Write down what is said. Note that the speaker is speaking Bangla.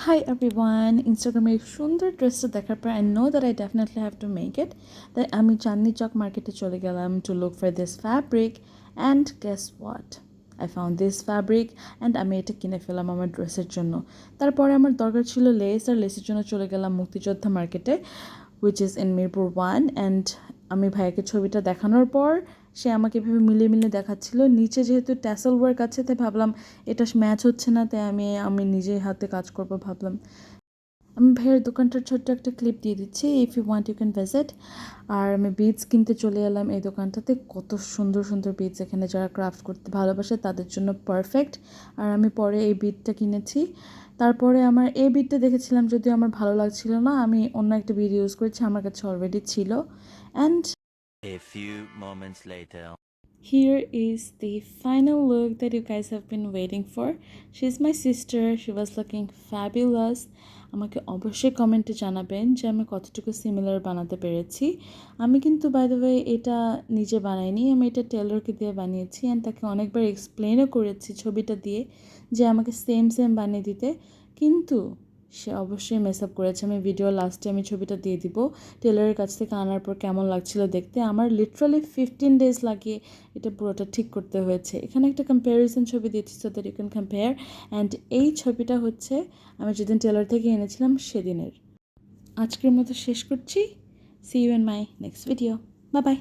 Hi everyone, Instagram এর সুন্দর ড্রেসটা দেখার পর I know that I definitely have to make it. তাই আমি চাঁদনি চক মার্কেটে চলে গেলাম to look for this fabric and guess what? I found this fabric and আমি এটা কিনে ফেলাম আমার ড্রেসের জন্য। তারপরে আমার দরকার ছিল লেস আর লেসের জন্য চলে গেলাম মুক্তিযোদ্ধা মার্কেটে which is in Mirpur 1 and আমি ভাইয়াকে ছবিটা দেখানোর পর সে আমাকে এভাবে মিলিয়ে দেখাচ্ছিল নিচে যেহেতু ট্যাসেল ওয়ার্ক আছে তাই ভাবলাম এটা ম্যাচ হচ্ছে না তাই আমি নিজেই হাতে কাজ করব ভাবলাম আমি ভাইয়ের দোকানটার ছোট্ট একটা ক্লিপ দিয়ে দিচ্ছি if you want you can visit আর আমি বিডস কিনতে চলে এলাম এই দোকানটাতে কত সুন্দর সুন্দর বিডস এখানে যারা ক্রাফট করতে ভালোবাসে তাদের জন্য পারফেক্ট আর আমি পরে এই বিডটা কিনেছি তারপরে আমার এই বিডটা দেখেছিলাম যদিও আমার ভালো লাগছিল না আমি অন্য একটা বিড ইউজ করেছি আমার কাছে অলরেডি ছিল and A few moments later. here is the final look that you guys have been waiting for. She's my sister. She was looking fabulous. আমাকে অবশ্যই কমেন্টে জানাবেন যে আমি কতটুকু সিমিলার বানাতে পেরেছি আমি কিন্তু বাই দ্য ওয়ে এটা নিজে বানাইনি আমি এটা টেলরকে দিয়ে বানিয়েছি অ্যান্ড তাকে অনেকবার এক্সপ্লেনও করেছি ছবিটা দিয়ে যে আমাকে সেম বানিয়ে দিতে কিন্তু সে অবশ্যই মেস আপ করেছে আমি ভিডিও লাস্টে আমি ছবিটা দিয়ে দিব টেলরের কাছ থেকে আনার পর কেমন লাগছিল দেখতে আমার লিটারালি 15 ডেজ লাগিয়ে এটা পুরোটা ঠিক করতে হয়েছে এখানে একটা কম্প্যারিজন ছবি দিয়েছি so that you can compare and এই ছবিটা হচ্ছে আমি যেদিন টেলর থেকে এনেছিলাম সেদিনের আজকের মতো শেষ করছি see you in my next video bye by